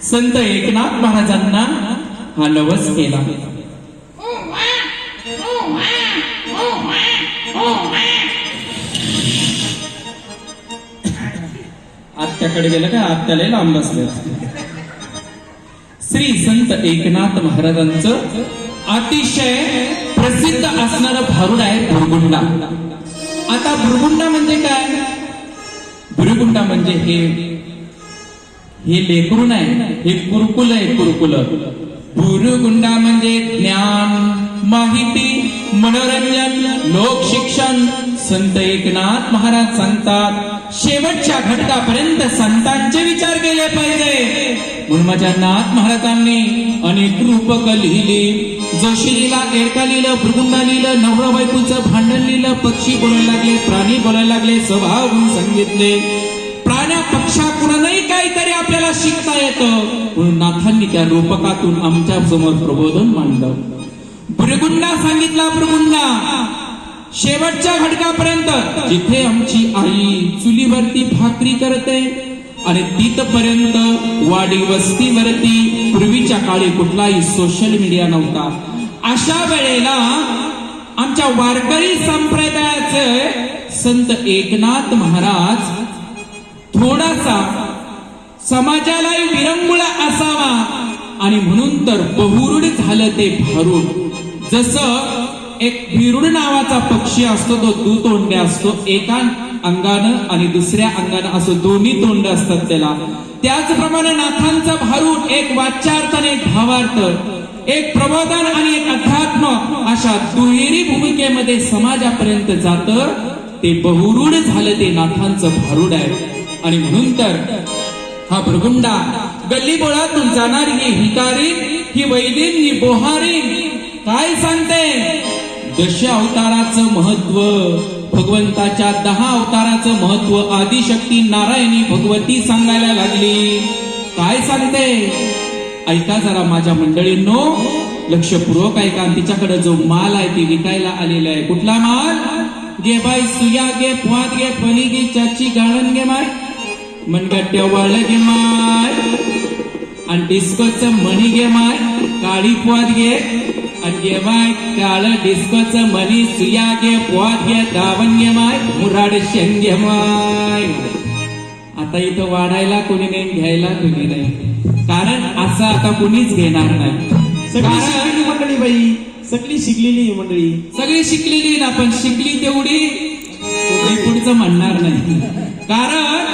संत एकनाथ महाराजांना हा नवस केला. आत्याकडे गेलं का? आत्याला लांब बसले. श्री संत एकनाथ महाराजांचं अतिशय प्रसिद्ध असणारं भारुड आहे भुरगुंडा. आता भुरगुंडा म्हणजे काय? भुरगुंडा म्हणजे हे लेकरू नाही, हे कुरकुल आहे. कुरकुल भुरगुंडा म्हणजे ज्ञान, माहिती, मनोरंजन, लोक शिक्षण. संत एकनाथ महाराज सांगतात शेवटच्या घटकापर्यंत संतांचे विचार केले पाहिजे. म्हणून माझ्या नाथ महाराजांनी अनेक रूपक लिहिली. जोशीलीला एका लिहिलं, भृगुंडा लिहिलं, नवरा बायकोचं भांडण लिहिलं, पक्षी बोलायला लागले, प्राणी बोलायला लागले, स्वभाव गुण सांगितले. प्राण्या पक्षाकडूनही काहीतरी आपल्याला शिकता येतं. म्हणून नाथांनी त्या रूपकातून आमच्या समोर प्रबोधन मांडलं. भृगुंडा सांगितला. भृगुंडा शेवटच्या घटकापर्यंत जिथे आमची आई चुलीवरती भाकरी करते आणि तिथपर्यंत वाडी वस्तीवरती पूर्वीच्या काळी कुठलाही सोशल मीडिया नव्हता. अशा वेळेला आमच्या वारकरी संप्रदायाचे संत एकनाथ महाराज थोडासा समाजालाही विरंगुळा असावा आणि म्हणून तर बहुरूढ झालं ते भारूड. जसं एक भिरुड नावाचा पक्षी असतो, तो दुतोंडे असतो. एका अंगानं आणि दुसऱ्या अंगानं असं दोन्ही तोंड असतात त्याला. त्याचप्रमाणे नाथांचं भारूड एक वाच्यार्थ आणि एक भावार्थ, एक प्रबोधन आणि एक अध्यात्म, अशा दुहेरी भूमिकेमध्ये समाजापर्यंत जातं. ते बहुरूढ झालं ते नाथांचं भारूड आहे. आणि म्हणून तर हा भृगुंडा गल्ली बोळातून जाणारी ही हिकारी, ही वैदिन, ही बोहारी काय सांगते? दश अवताराचं महत्व, भगवंताच्या 10 अवताराचं महत्व आदिशक्ती नारायणी भगवती सांगायला लागली. काय सांगते ऐका जरा माझ्या मंडळींनो, लक्षपूर्वक ऐका. तिच्याकडे जो माल आहे ती विकायला आलेला आहे. कुठला माल? घे बाई सुया घे, पुआत घे, फणी घे, चाची गाळण घे माय, मनगट्ट्या वाळ घे माय, आणि डिस्कोचं मणी घे माय, काळी पुआत घे आणि घे माय काळ डिस्कोचं मणी, सुया घे, पुआत घे, दावण घे माय, मुराड शेंग घे माय. आता इथं वाढायला कोणी नाही, घ्यायला कोणी नाही. कारण असं आता कोणीच घेणार नाही. सगळी मंडळी बाई, सगळी शिकलेली मंडळी, सगळी शिकलेली ना, पण शिकली तेवढी पुढचं म्हणणार नाही. कारण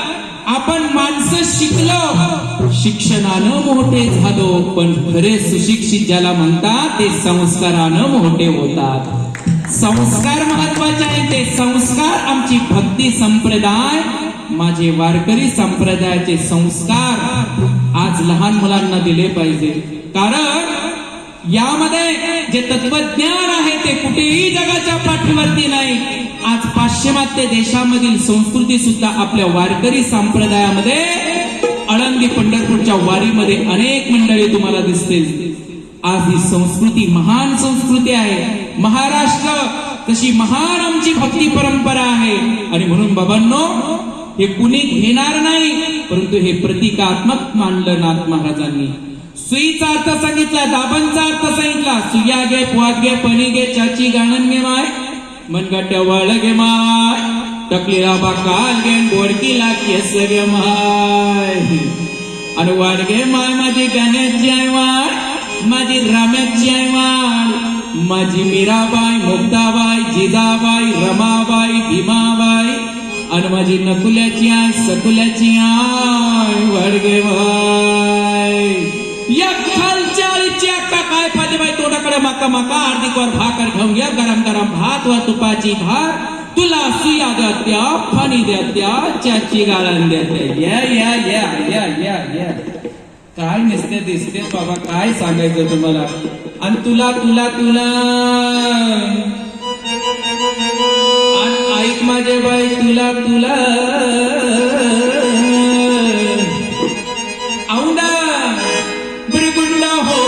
आपण माणसं शिकलो, शिक्षणानं मोठे झालो, पण खरे सुशिक्षित ज्याला म्हणतात ते संस्कारानं मोठे होतात. संस्कार महत्वाचे आहे. ते संस्कार आमची भक्ती संप्रदाय, माझे वारकरी संप्रदायाचे संस्कार आज लहान मुलांना दिले पाहिजे. कारण यामध्ये जे तत्वज्ञान आहे ते कुठेही जगाच्या पाठीवरती नाही. आज पाश्चिमात्य देशामधील संस्कृती सुद्धा आपल्या वारकरी संप्रदायामध्ये, आळंदी पंढरपूरच्या वारीमध्ये अनेक मंडळी तुम्हाला दिसतील. आज ही संस्कृती महान संस्कृती आहे. महाराष्ट्र तशी महान आमची भक्ती परंपरा आहे. आणि म्हणून बाबांनो, हे कुणी घेणार नाही, परंतु हे प्रतिकात्मक मानलं नाथ महाराजांनी. सुईचा अर्थ सांगितला, दाबांचा अर्थ सांगितला. सुया घे, पुआत घे, पणी घे, चाची गाणन घे माय, मनगट्ट्या वाळ घे माय, टकलीला बाकाल घे, बोडकीला केस घे माय, आणि वाढ घे माय माझी गाण्याची आई वाढ, माझी राम्याची आई वाढ, माझी मीराबाई, मुक्ताबाई, जिजाबाई, रमाबाई, भीमाबाई, आणि माझी नकुल्याची आई, सकुल्याची आई वाढ घे माय. या खालच्या आळीची अक्का काय पाहिजे बाई, तोंडाकडे माका माका, अर्धी वर भाकर घेऊन घ्या, गरम गरम भात व तुपाची धार, तुला सुया द्या, फणी द्या, चाची गाळण द्या. या या या या या या काय नसते दिसते बाबा, काय सांगायचं तुम्हाला. आणि तुला तुला तुला ऐक माझे बाई, तुला तुला औंडा भृगुंडा हो,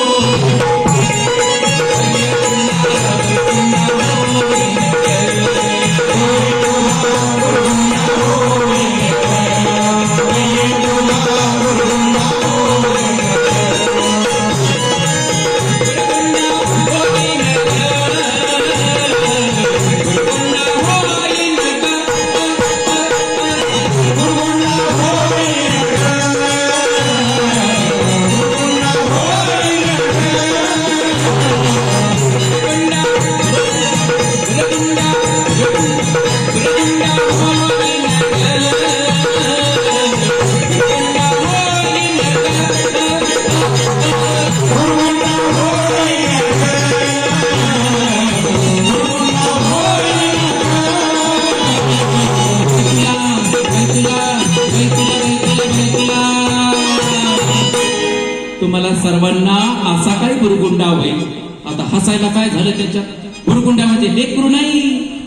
तुम्हाला सर्वांना असा काय बुरगुंडा होईल. आता हसायला काय झालं त्याच्यात. बुरगुंडा म्हणजे लेकरू नाही,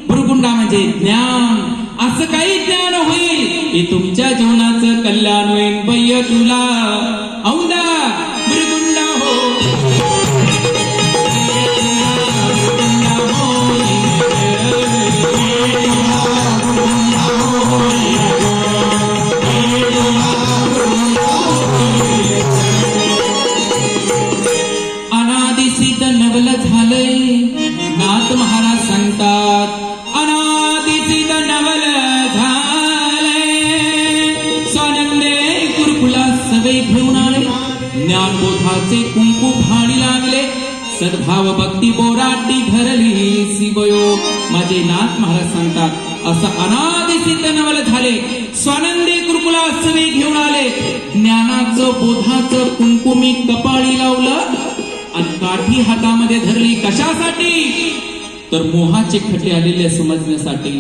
बुरगुंडा म्हणजे ज्ञान. असं काही ज्ञान होईल की तुमच्या जीवनाचं कल्याण होईल. बय्य तुला औंदा बुरगुंडा हो, अनादिसिद्ध नवल झालंय. नाथ महाराज सांगतात अनादिसिद्ध नवल झालंय. स्वानंदे गुरुकुला सवय घेऊन आले. ज्ञानबोधाचे कुंकू भाडी लागले. सद्भाव भक्ती बोराटी धरली शिवयो. माझे नाथ महाराज सांगतात असं अनादिसिद्ध नवल झाले. स्वानंदी गुरुकुला सवय घेऊन आले. ज्ञानाचं बोधाचं कुंकू मी कपाळी लावलं आणि काठी हातामध्ये धरली. कशासाठी? तर मोहाचे खड्डे आलेले समजण्यासाठी,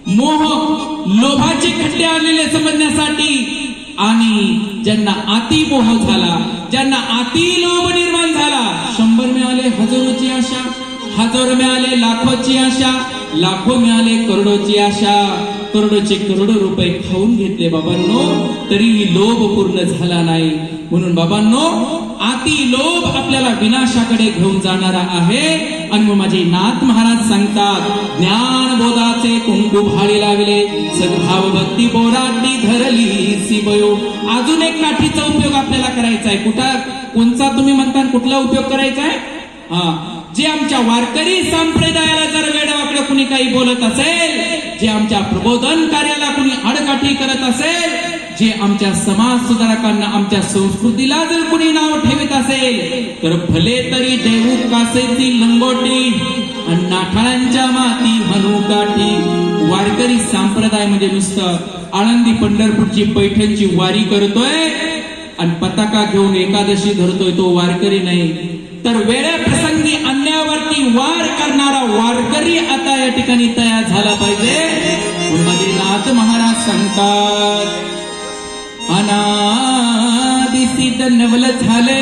मोह लोभाचे खड्डे आलेले समजण्यासाठी. आणि ज्यांना अति मोह झाला, ज्यांना अति लोभ निर्माण झाला, 100 मिळाले हजारोची आशा, हजार मिळाले लाखोची आशा, लाखो मिळाले करोडोची आशा, करोडोचे करोडो रुपये खाऊन घेतले बाबांनो, तरीही लोभ पूर्ण झाला नाही. म्हणून बाबांनो, अति लोभ आपल्याला विनाशाकडे घेऊन जाणारा आहे. आणि मग माझे नाथ महाराज सांगतात ज्ञान बोधाचे कुंकू भाळी लागले. सद्भाव भक्ती बोराटी धरली शिवयो. अजून एक काठीचा उपयोग आपल्याला करायचा आहे. कोणचा तुम्ही म्हणता, कुठला उपयोग करायचा आहे? जे आमच्या वारकरी संप्रदायाला जर वेडवाकडे कुणी काही बोलत असेल, जे आमच्या प्रबोधन कार्याला कुणी आडकाठी करत असेल, जे आमच्या समाज सुधारकांना, आमच्या संस्कृतीला जर कुणी नाव ठेवत असेल, तर भले तरी देऊ कासेची लंगोटी आणि नाठाळांच्या माती हनुकाठी. वारकरी संप्रदाय म्हणजे नुसतं आळंदी पंढरपूरची पैठणची वारी करतोय आणि पताका घेऊन एकादशी धरतोय तो वारकरी नाही. तर वेळ्या प्रसंगी अन्यावरती वार करणारा वारकरी आता या ठिकाणी तयार झाला पाहिजे. माझे नाथ महाराज सांगतात अनादिसिद्ध नवल झाले.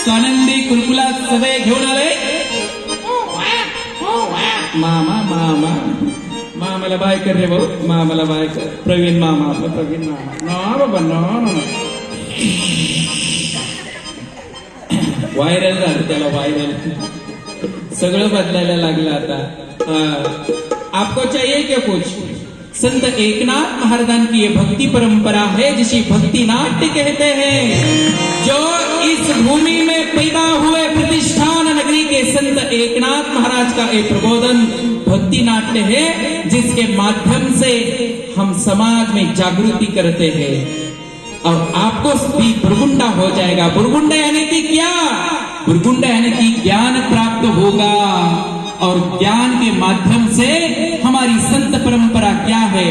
स्वानंदी गुरुकुलात सवय घेऊन आले. मामा मामा मामाला बाय कर रे भाऊ, मामाला बाय कर. प्रवीण मामा, आपला प्रवीण मामा. ना बाबा ना, व्हायरल झालं त्याला, व्हायरल. सगळं बदलायला लागलं आता. आपको चाहिए क्या कुछ? संत एकनाथ महाराज की ये भक्ति परंपरा है जिसे भक्ति नाट्य कहते हैं. जो इस भूमि में पैदा हुए प्रतिष्ठान नगरी के संत एकनाथ महाराज का एक प्रबोधन भक्ति नाट्य है, जिसके माध्यम से हम समाज में जागृति करते हैं. और आपको भी बुरगुंडा हो जाएगा. बुरगुंडा यानी कि क्या? बुरगुंडा यानी कि ज्ञान प्राप्त होगा. और ज्ञान के माध्यम से हमारी संत परंपरा क्या है,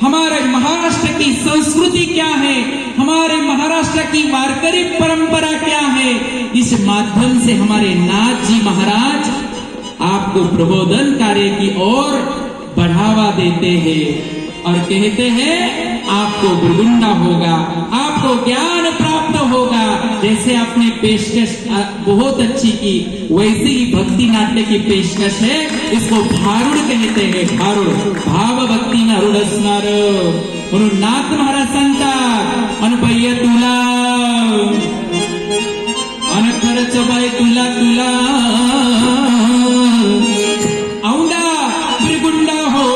हमारे महाराष्ट्र की संस्कृति क्या है, हमारे महाराष्ट्र की वारकरी परंपरा क्या है, इस माध्यम से हमारे नाथ जी महाराज आपको प्रबोधन कार्य की ओर बढ़ावा देते हैं और कहते हैं आपको बुरगुंडा होगा, आपको ज्ञान प्राप्त होगा. जैसे आपने पेशकश बहुत अच्छी की, वैसी ही भक्ति नाट्य की पेशकश है. इसको भारुड कहते हैं. भारुड भाव भक्ती नारुड असणार. म्हणून नाथ महाराज सांगतात अनपय्य तुला अन खरच बाय तुला तुला औंदा बुरगुंडा हो.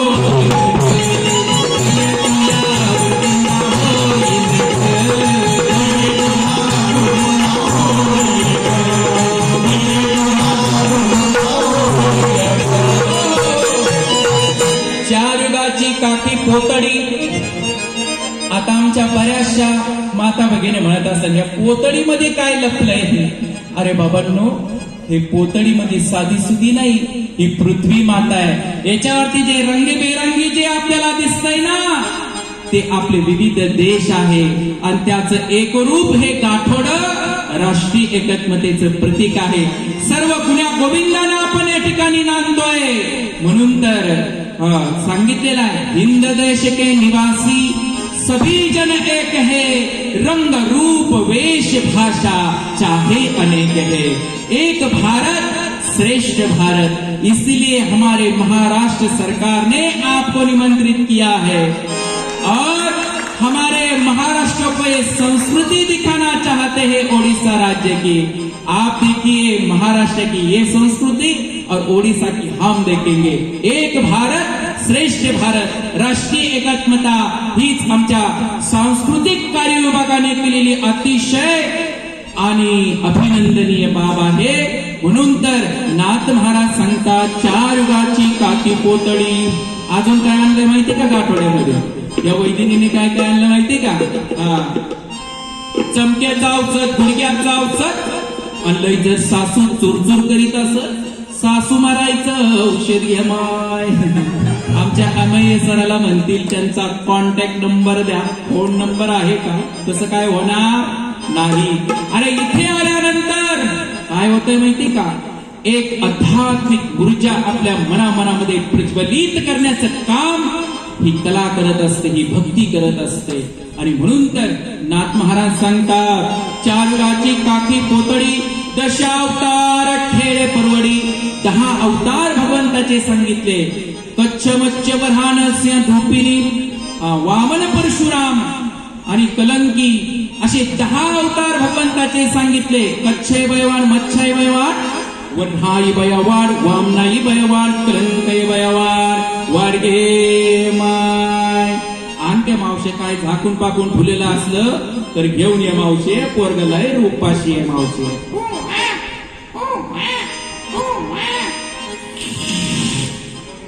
काठी पोतडी. आता आमच्या बऱ्याचशा माता भगिनी म्हणत असतात या पोतडीमध्ये काय लपलंय? अरे बाबांनो, हे पोतडीमध्ये साधी सुधी नाही, ही पृथ्वी माता आहे. याच्यावरती जे रंगीबेरंगी जे आपल्याला दिसतंय ना, ते आपले विविध देश आहे. आणि त्याचं एकरूप हे गाठोड राष्ट्रीय एकात्मतेचं प्रतीक आहे. सर्व गुण्या गोविंदाला आपण या ठिकाणी नांदतोय. म्हणून तर सांगितलेला आहे, हिंद देश के निवासी सभी जन एक है, रंग रूप वेश भाषा चाहे अनेक है। एक भारत श्रेष्ठ भारत, इसलिए हमारे महाराष्ट्र सरकार ने आपको निमंत्रित किया है और हमारे महाराष्ट्र को ये संस्कृति दिखाना चाहते हैं ओडिशा राज्य की। आप देखिए महाराष्ट्र की ये संस्कृति और ओडिशा की हम देखेंगे। एक भारत श्रेष्ठ भारत, राष्ट्रीय एकात्मता हीच आमच्या सांस्कृतिक कार्य विभागाने केलेली अतिशय आणि अभिनंदनीय बाब आहे। म्हणून तर नाथ महाराज सांगतात, चार युगाची काठी पोतळी। अजून काय आणलं माहिती का गाठोड्यामध्ये? या वैदिनीने काय काय आणलं माहिती का? चमक्याचा औषध, गुडघ्याचा औषध आणलंय। जर सासू चुरचुर करीत असत, सासू मारायचं औषध घ्या माय। आमच्या अमय सराला म्हणतील त्यांचा कॉन्टॅक्ट नंबर द्या, फोन नंबर आहे का? तसं काय होणार नाही। अरे इथे आल्यानंतर काय होतंय माहिती का? एक आध्यात्मिक ऊर्जा आपल्या मनामध्ये प्रज्वलित करण्याचं काम ही कला करत असते, ही भक्ती करत असते। आणि म्हणून तर नाथ महाराज सांगतात, चार युगाची काठी पोतळी, दशावतार खेळ परवडी। 10 अवतार भगवंताचे सांगितले। कच्छ मच्छ वराहन सिंह धोपिनी, वामन परशुराम आणि कलंकी, असे 10 अवतार भगवंताचे सांगितले। कच्छय भयवान, मच्छय भयवान, वन्हाई भयवान, वामनाई भयवान, कलंकय भयवान, वाडगे माय। आणते मावशे काय झाकून पाकून फुलेलं असलं तर घेऊन ये मावशे, पोरगलाय रूपाशी आहे मावशे।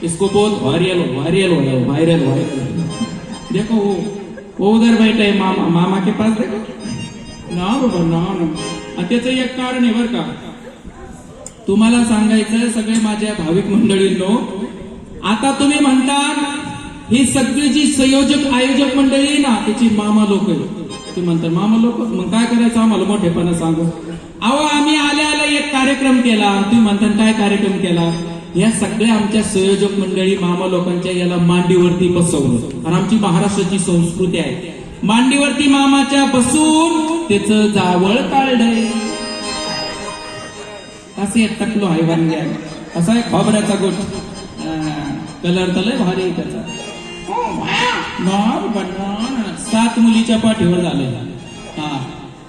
इसको बहुत वायरल वायरल हो रहा है, वायरल वायरल। देखो वो उधर बैठे मामा, मामा के पास देखो ना बाबा ना। त्याचं एक कारण आहे बर का, तुम्हाला सांगायचं सगळे माझ्या भाविक मंडळींनो। आता तुम्ही म्हणता ही सगळी जी संयोजक आयोजक मंडळी ना त्याची मामा लोक आहे। ते म्हणतात मामा लोक, मग काय करायचं आम्हाला मोठेपणा सांगू। अहो आम्ही आल्या एक कार्यक्रम केला, तुम्ही म्हणतात काय कार्यक्रम केला? या सगळ्या आमच्या संयोजक मंडळी मामा लोकांच्या याला मांडीवरती बसवलं। आणि आमची महाराष्ट्राची संस्कृती आहे, मांडीवरती मामाच्या बसून त्याचं जावळ काढलंय। असे टकलो आहे वांग्या, असा आहे खोबऱ्याचा गोठ, कलर तर लय भारी आहे त्याचा। 7 मुलीच्या पाठीवर झाले।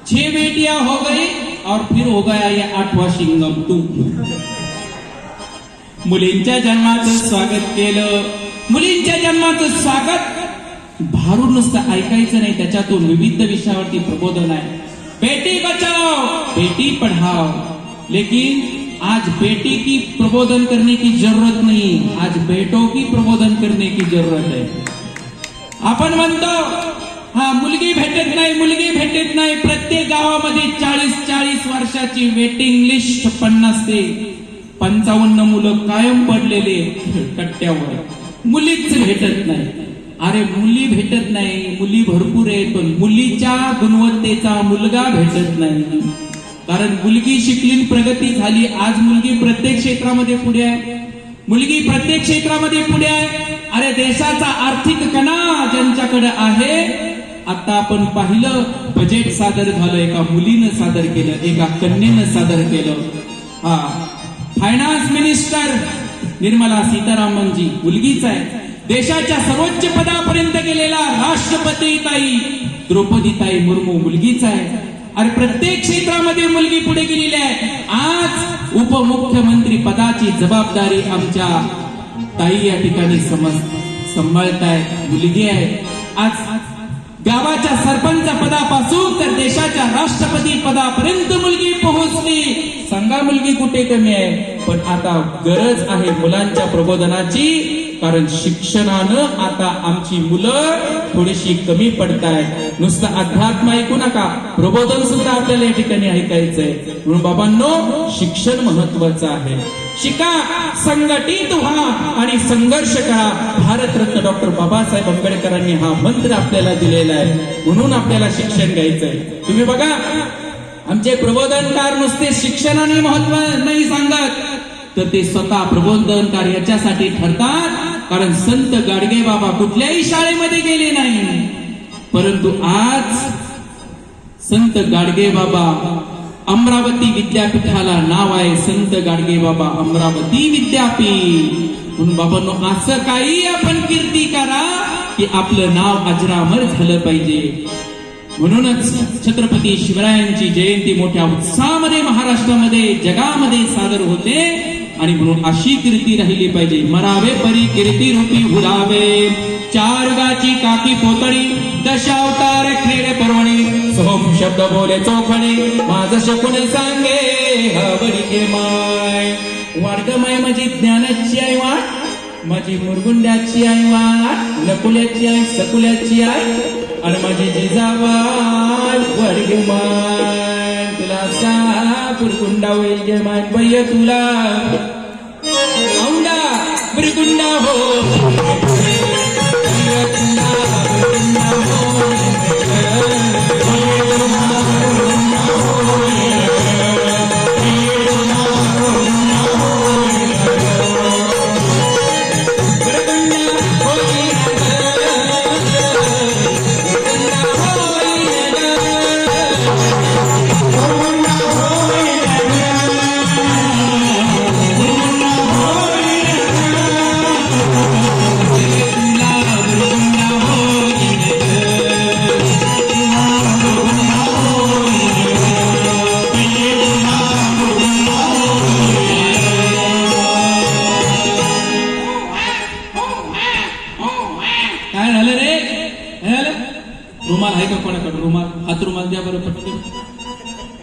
6 बेटियां हो गई और फिर हो गया ये 8वां शिंगम तू। मुलींच्या जन्माचं स्वागत केलं, मुलींच्या जन्माचं स्वागत भारून नुसतं ऐकायचं नाही, त्याच्यातून विविध विषयावरती प्रबोधन आहे। बेटी बचाओ बेटी पढ़ाओ, लेकिन आज बेटी की प्रबोधन करने की जरूरत नहीं, आज बेटों की प्रबोधन करने की जरूरत है। आपण म्हणतो हा मुलगी भेटत नाही, मुलगी भेटत नाही। प्रत्येक गावामध्ये 40 वर्षाची वेटिंग लिस्ट, 50 ते 55 मुलं कायम पडलेले कट्ट्यावर, मुलीच भेटत नाही। अरे मुली भेटत नाही, मुली भरपूर आहेत, पण मुलीच्या गुणवत्तेचा मुलगा भेटत नाही। कारण मुलगी शिकली, प्रगती झाली, आज मुलगी प्रत्येक क्षेत्रामध्ये पुढे आहे, मुलगी प्रत्येक क्षेत्रामध्ये पुढे आहे। अरे देशाचा आर्थिक कणा ज्यांच्याकडे आहे, आता आपण पाहिलं बजेट सादर झालं, एका मुलीनं सादर केलं, एका कन्येनं सादर केलं। फायनान्स मिनिस्टर निर्मला सीतारामनजी मुलगीच आहे। देशाच्या सर्वोच्च पदापर्यंत गेलेला राष्ट्रपती ताई द्रौपदीताई मुर्मू मुलगीच आहे। आणि प्रत्येक क्षेत्रामध्ये मुलगी पुढे गेलेली आहे। आज उपमुख्यमंत्री पदाची जबाबदारी आमच्या ताई या ठिकाणी सांभाळताय, मुलगी आहे। आज गावाच्या सरपंच पदापासून तर देशाच्या राष्ट्रपती पदापर्यंत मुलगी पोहोचली। सांगा मुलगी कुठे कमी आहे? पण आता गरज आहे मुलांच्या प्रबोधनाची, कारण शिक्षणानं आता आमची मुलं थोडीशी कमी पडतायत। नुसतं अध्यात्म ऐकू नका, प्रबोधन सुद्धा आपल्याला या ठिकाणी ऐकायचंय। म्हणून बाबांनो, शिक्षण महत्वाचं आहे। शिका, संघटित व्हा आणि संघर्ष करा। भारतरत्न डॉक्टर बाबासाहेब आंबेडकरांनी हा मंत्र आपल्याला दिलेला आहे, म्हणून आपल्याला शिक्षण घ्यायचंय। तुम्ही बघा, आमचे प्रबोधनकार नुसते शिक्षणाने महत्व नाही सांगत, तर ते स्वतः प्रबोधनकार याच्यासाठी ठरतात, कारण संत गाडगे बाबा कुठल्याही शाळेमध्ये गेले नाही, परंतु आज संत गाडगे बाबा अमरावती विद्यापीठाला नाव आहे, संत गाडगे बाबा अमरावती विद्यापीठ. म्हणून बाबांनो असं काही आपण कीर्ती करा की आपलं नाव अजरामर झालं पाहिजे. म्हणूनच छत्रपती शिवरायांची जयंती मोठ्या उत्साहामध्ये महाराष्ट्रामध्ये जगामध्ये सादर होते. आणि म्हणून अशी कीर्ती राहिली पाहिजे. मरावे परी कीर्ती रूपी हुरावे, चार गाची काकी पोतळी, दशावतार खेळ परवणी, सोम शब्द बोले चोखणे, माझं शकुन सांगे हवडी के माय. वाडगमाय माझी ज्ञानाची आई वाट, माझी मुरगुंड्याची आई वाट, नकुल्याची आई सकुल्याची आई, आणि माझी जिजाबाई वडगमाय. तुला सापुरगुंडा होईल गे माय बय्य, तुला औंडा बुरगुंडा हो रुमाल आहे का कोणाकडे? रुमाल, हात रुमाल द्या बरं पटकन.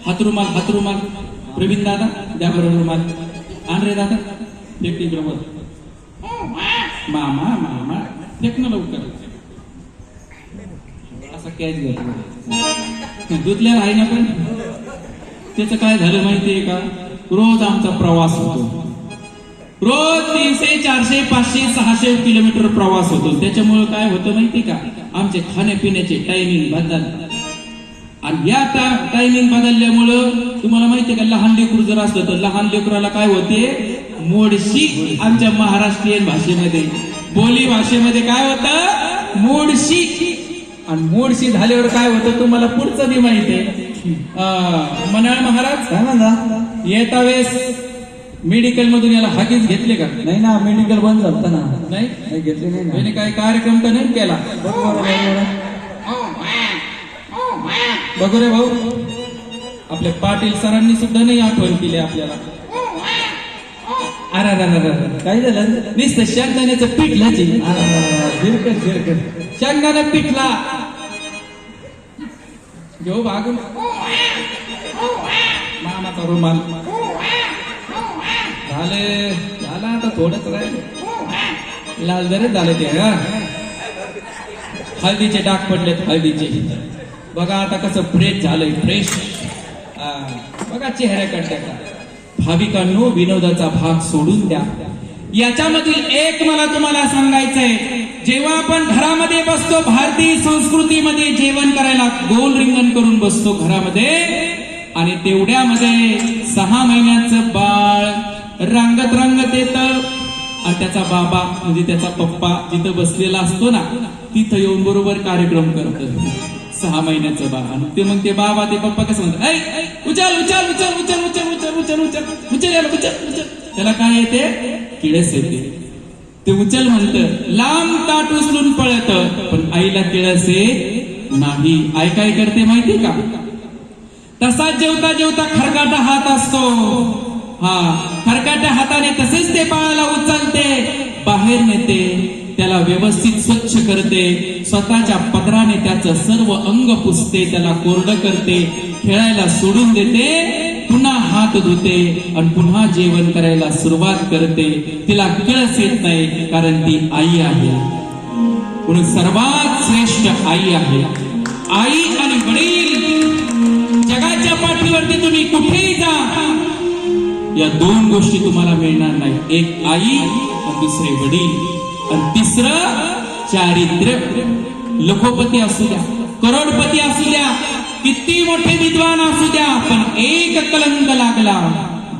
हात रुमाल प्रवीण दादा द्या बरं रुमाल. आण रे दादा, फेक इकडे वर. मामा फेक ना लवकर. असा कॅच घ्या. दुधल्याला आहे ना, पण त्याचं काय झालं माहितीये का? रोज आमचा प्रवास होतो, रोज 300, 400, 500, 600 किलोमीटर प्रवास होतो. त्याच्यामुळे काय होतं माहिती का? आमचे खाण्यापिण्याचे टायमिंग बदलतात. आणि या टायमिंग बदलल्यामुळं तुम्हाला माहितीये का, लहान लेकरू जर असलं तर लहान लेकराला काय होते? मोडशी. आमच्या महाराष्ट्रीयन भाषेमध्ये, बोली भाषेमध्ये काय होतं? मोडशी. आणि मोडशी झाल्यावर काय होतं तुम्हाला पुढचं बी माहितीये. मनाळ महाराज काय म्हणता? येता वेळेस मेडिकल मधून याला हागीच घेतले का? नाही ना, मेडिकल बंद झालं ना. नाही घेतले नाही ना. त्याने काय कार्यक्रम तर नाही केला? बघू रे भाऊ, आपल्या पाटील सरांनी सुद्धा नाही आठवण केली आपल्याला. अरे काय झालं? नुसतं शेंगदाण्याचं पीठ लाची. शेंगदाणा पिठला घेऊ भागून. मामाचा रुमाल झालं आता थोडंच राहिलं. लाल जरच झालं ते. हळदीचे डाग पडलेत, हळदीचे. बघा आता कसं फ्रेश झालंय, फ्रेश. बघा चेहऱ्याकडे. भाविकांनो, विनोदाचा भाग सोडून द्या. याच्यामधील एक मला तुम्हाला सांगायचंय. जेव्हा आपण घरामध्ये बसतो, भारतीय संस्कृतीमध्ये जेवण करायला गोल रिंगण करून बसतो घरामध्ये, आणि तेवढ्यामध्ये 6 महिन्याचं बाळ रंगत येत, आणि त्याचा बाबा म्हणजे त्याचा पप्पा जिथं बसलेला असतो ना, तिथं येऊन बरोबर कार्यक्रम करतो. 6 महिन्याचं बाळ. आणि ते मग ते बाबा ते पप्पा कसं म्हणतात? ऐ उचल उचल उचल उचल उचल उचल उचल उचल उचल उचल. त्याला काय येते? किळस येते. ते उचल म्हणत, लांब ताट उचलून पळत, पण आईला किळस येत नाही. आई काय करते माहिती का? तसाच जेवता जेवता खरकाटा हात असतो. खरकाट्या हाताने तसेच ते बाळाला उचलते, बाहेर नेते, त्याला व्यवस्थित स्वच्छ करते, स्वतःच्या पदराने त्याचं सर्व अंग पुसते, त्याला कोरडं करते, खेळायला सोडून देते, पुन्हा हात धुते, आणि पुन्हा जेवण करायला सुरुवात करते. तिला किळस येत नाही, कारण ती आई आहे. म्हणून सर्वात श्रेष्ठ आई आहे. आई आणि वडील, जगाच्या पाठीवरती तुम्ही कुठेही जा, या 2 गोष्टी तुम्हाला मिळणार नाही. एक आई आणि दुसरे वडील, आणि तिसरं चारित्र्य. लखोपती असू द्या, करोडपती असू द्या, किती मोठे विद्वान असू द्या, पण एक कलंक लागला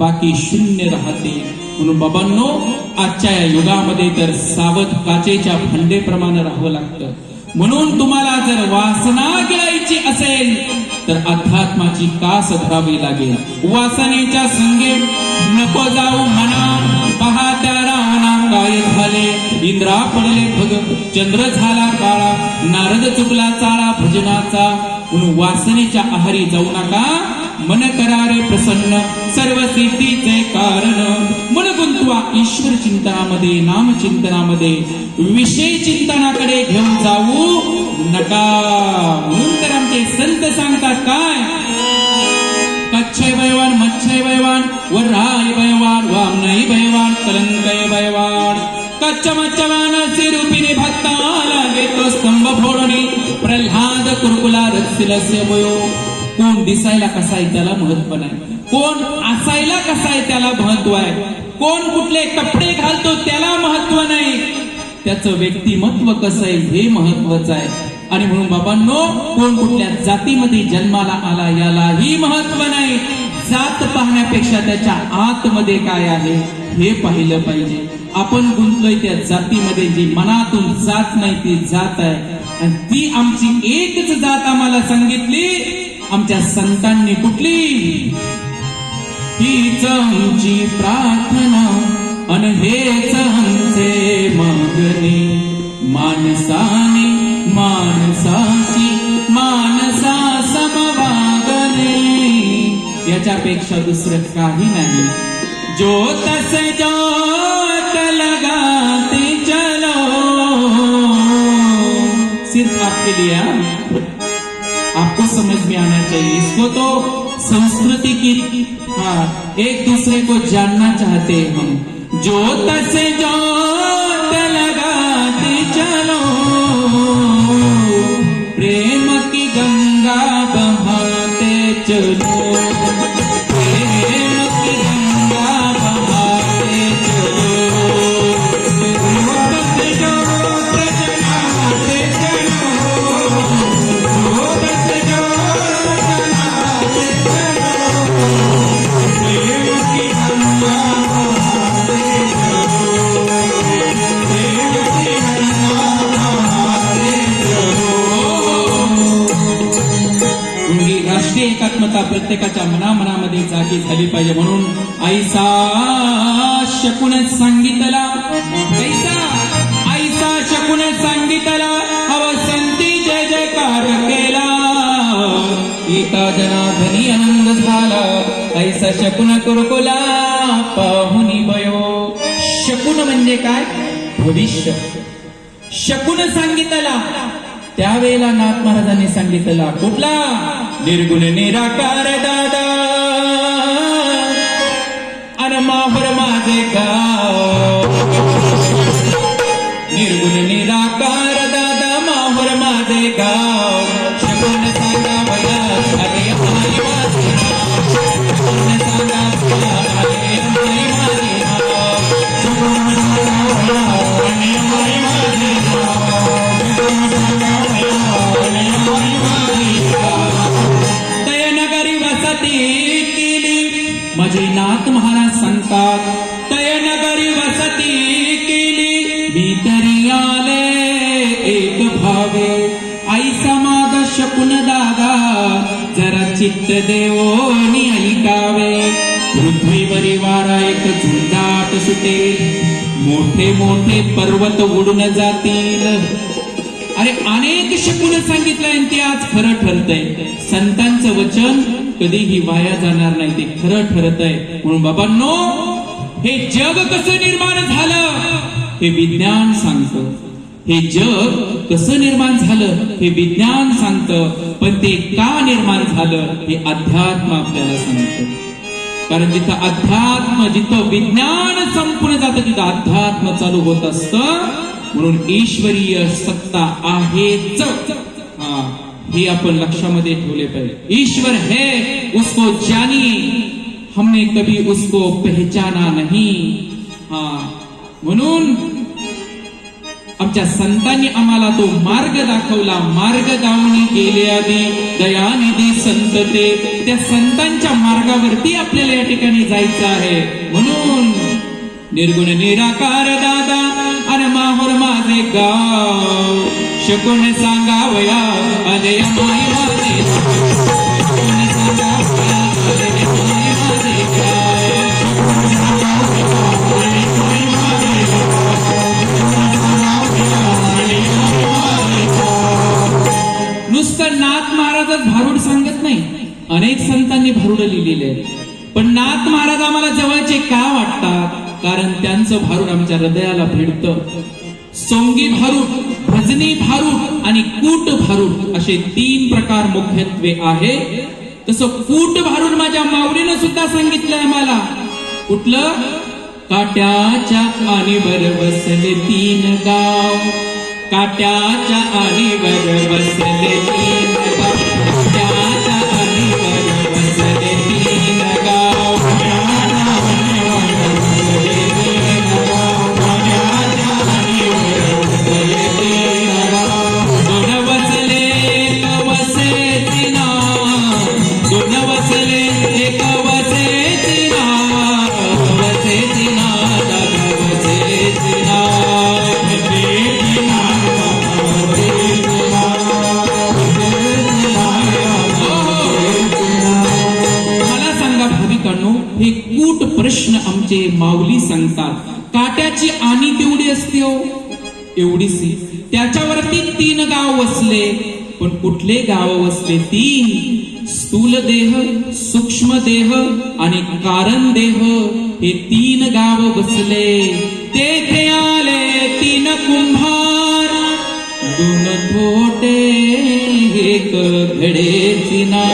बाकी शून्य राहते. म्हणून बाबांनो, आजच्या या युगामध्ये तर सावध काचेच्या भांडेप्रमाणे राहावं लागतं. म्हणून तुम्हाला जर वासना गिळायची असेल तर अध्यात्माची कास धरावी लागेल. वासनेच्या संगे नको जाऊ मना, पहा त्या रावणा काय झाले. इंद्रा पडले भग, चंद्र झाला काळा, नारद चुकला चाळा भजनाचा. म्हणून वासनेच्या आहारी जाऊ नका, मन करारे प्रसन्न सर्व सिद्धीचे कारण. मन गुंतवा ईश्वर चिंतनामध्ये, नाम चिंतनामध्ये, विषय चिंतनाकडे घेऊन जाऊ नका. म्हणून तर आमचे संत सांगतात काय, कच्छय भयवान मच्छय भयवान वराय भयवान वामनई भयवान कलंकय भयवान. कच्च मच्छवान सिरूपिणी भक्ताला घेतो स्तंभ फोडणी, प्रल्हाद कुरकुला रसिलस्य वयो. कोण दिसायला कसा आहे त्याला महत्व नाही, कोण असायला कसा आहे त्याला महत्व आहे, कोण कुठले कपडे घालतो त्याला महत्व नाही, त्याचं व्यक्तिमत्व कसं आहे हे महत्वाचं आहे. आणि म्हणून बाबांनो, कोण कुठल्या जातीमध्ये जन्माला आला यालाही महत्व नाही. जात पाहण्यापेक्षा त्याच्या आतमध्ये काय आहे हे पाहिलं पाहिजे. आपण गुंतलोय त्या जातीमध्ये, जी मनातून जात नाही ती जात आहे. आणि ती आमची एकच जात आम्हाला सांगितली आमच्या संतांनी. कुठली? हीच आमची प्रार्थना अन हेच आमचे मागणे, माणसाने माणसाशी माणसा समवागणे. याच्यापेक्षा दुसरं काही नाही. जो तस जोत लगाते चलो, सिर्फ आपके लिए, आपको समझ में आना चाहिए. इसको तो संस्कृति की, हाँ, एक दूसरे को जानना चाहते हैं हम. जो तस जोत लगाते चलो, प्रेम की गंगा बहाते चलो, प्रेम की गंगा बहाते चलो. राष्ट्रीय एकात्मता प्रत्येकाच्या मनामध्ये जागी झाली पाहिजे. म्हणून आईसा शकून सांगितला, आईसा शकून सांगितला, अवसंती जय जयकार केला, एका जनार्दनी आनंद झाला. ऐसा शकून कुरकुला पाहुनी भयो. शकून म्हणजे काय? भविष्य. शकून सांगितला त्यावेळेला नाथ महाराजांनी सांगितला कुठला? निर्गुण निराकार दादा अन माहूर माझे गाव. निर्गुण निराकार दादा माहूर माझे गाव. शकून सांगा बया अरे हमारी माझे नाव. शकून सांगा बया अरे हमारी माझे नाव. शकून सांगा बया अरे हमारी माझे नाव. शकून सांगा बया अरे हमारी माझे नाव. दयनगरी वसती केली माझे नाथ महाराज सांगतात. दयनगरी वसती केली मी तरी आले एक भावे. आई समाज शकून दादा जरा चित्त देवोनी ऐकावे. पृथ्वीवरी वारा एक झुंजाट सुटेल. मोठे मोठे पर्वत उडून जातील. अरे अनेक शकून सांगितलंय आणि ते आज खरं ठरतंय. संतांचं वचन कधीही वाया जाणार नाही, ते खरं ठरतंय. म्हणून बाबांनो, हे जग कसं निर्माण झालं हे विज्ञान सांगतं. हे जग कसं निर्माण झालं हे विज्ञान सांगतं. पण ते का निर्माण झालं हे अध्यात्म आपल्याला सांगतं. कारण जिथं अध्यात्म, जिथं विज्ञान संपूर्ण जातं तिथं अध्यात्म चालू होत असतं. म्हणून ईश्वरीय सत्ता आहेच, हे आपण लक्षामध्ये ठेवले पाहिजे. ईश्वर है उसको जानिए, हमने कभी उसको पहचाना नहीं. म्हणून आमच्या संतांनी आम्हाला तो मार्ग दाखवला. मार्ग दावणी गेले आधी दयानिधी संत ते. त्या संतांच्या मार्गावरती आपल्याला या ठिकाणी जायचं आहे. म्हणून निर्गुण निराकार दादा अन माहूर माझे गाव. शकून सांगावया आले माय माझे शकून सांगावया आले माय माझे काय नुसतं नाथ महाराजच भारूड सांगत नाही, अनेक संतांनी भारूड लिहिलेले आहे. पण नाथ महाराज आम्हाला जवळचे का वाटतात? कारण त्यांचं भारूड आमच्या हृदयाला भिडतं. सोंगी भारूड, भजनी भारूड आणि कूट भारूड असे 3 प्रकार मुख्यत्वे आहे. तसं कूट भारूड माझ्या माऊलीनं सुद्धा सांगितलंय मला. कुठलं? काट्याच्या आणीवर बसले 3 गाव, काट्याच्या आणीवर बसले 3 गाव, काट्याच्या आणीवर बसले 3 गाव, दोन वसले एक वसेची नाव, दोन वसले एक वसेची नाव, वसेची नाव, वसेची नाव. मला सांगा भाविकांनो, हे कूट प्रश्न आमचे माऊली सांगतात. काट्याची आणी तेवढी असते हो, एवढीशी. त्याच्यावरती 3 गाव वसले. पण कुठले गाव वसले? 3. स्थूल देह, सूक्ष्म देह आणि कारण देह हे 3 गाव बसले. तेथे आले 3 कुंभार, 2 थोटे एक घडेची ना.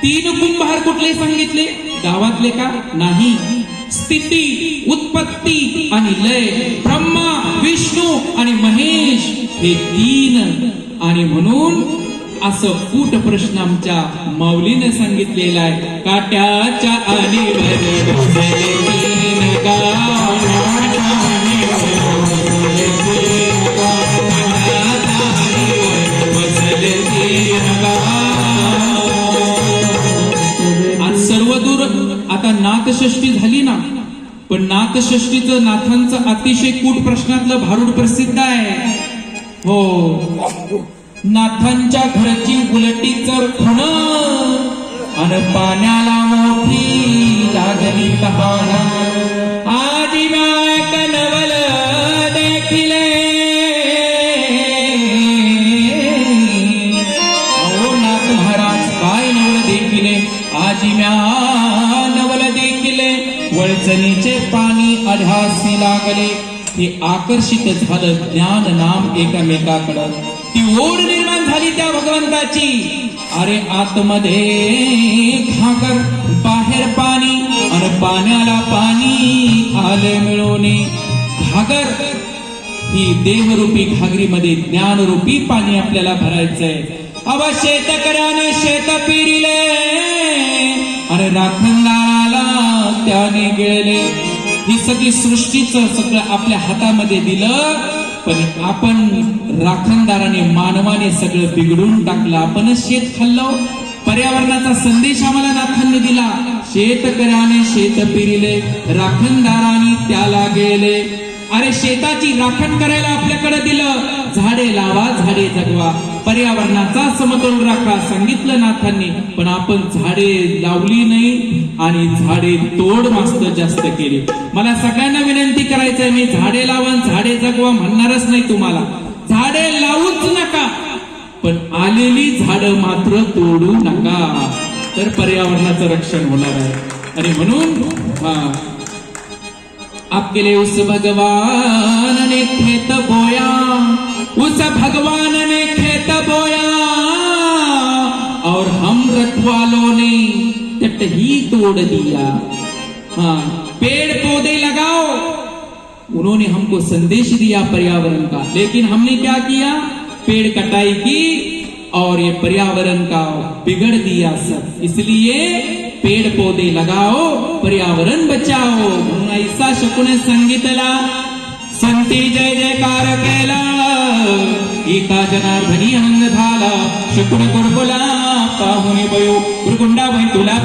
3 कुंभार कुठले सांगितले? गावातले का? नाही. स्थिती, उत्पत्ती आणि लय, ब्रह्मा, विष्णू आणि महेश हे 3. आणि म्हणून असं कूट प्रश्न आमच्या माऊलीने सांगितलेला आहे. काट्याच्या आणीवर बसले 3 गाव, बसले 3 गाव. आज सर्व दूर आता नाथषष्ठी झाली ना, पण नाथषष्ठीचं नाथांचं अतिशय कूट प्रश्नातलं भारूड प्रसिद्ध आहे. हो, नाथांच्या घरची उलटीचं खुण अन पाण्याला मोठी लागली तहान. आजी बायक नवल देखिले, अहो नाथ महाराज काय नवल देखिले? आजी म्या नवल देखिले, वळचणीचे पाणी अढ्यासी लागले. ते आकर्षित झालं ज्ञान नाम एकमेकाकडं. ती ओढ निर्माण झाली त्या भगवंताची. अरे आतमध्ये घागर, बाहेर पाणी आणि पाण्याला पाणी आले मिळून. घागर ही देहरूपी घागरीमध्ये ज्ञानरूपी पाणी आपल्याला भरायचंय. अव शेतकऱ्याने शेत पेरिले आणि राखणदाराला त्याने गेले. ही सगळी सृष्टीचं सगळं आपल्या हातामध्ये दिलं, पण आपण राखणदाराने, मानवाने सगळं बिघडून टाकलं. आपणच शेत खाल्लं. पर्यावरणाचा संदेश आम्हाला नाथांनी दिला. शेतकऱ्याने शेत पेरिले, राखणदाराने त्याला गेले. अरे शेताची राखण करायला आपल्याकडे दिलं. झाडे लावा, झाडे जगवा, पर्यावरणाचा समतोल राखा सांगितलं नाथांनी. पण आपण झाडे लावली नाही आणि झाडे तोड मस्त जास्त केली. मला सगळ्यांना विनंती करायचंय, मी झाडे लावा, झाडे जगवा म्हणणारच नाही तुम्हाला. झाडे लावूच नका, पण आलेली झाडं मात्र तोडू नका, तर पर्यावरणाचं रक्षण होणार आहे. आणि म्हणून आपके लिए उस भगवान ने खेत बोया, उस भगवान ने खेत बोया, और हम रखवालों ने तट ही तोड़ दिया. पेड़ पौधे लगाओ, उन्होंने हमको संदेश दिया पर्यावरण का, लेकिन हमने क्या किया? पेड़ कटाई की और ये पर्यावरण का बिगड़ दिया सब. इसलिए पेड़ पौधे लगाओ, पर्यावरण बचाओ. ऐसा शकुने सांगितला. संती जय जयकार केला, एका जनार्दनी आनंद झाला. शकुन कुरकुला पाहुणे बयो, गुरुगुंडा तुला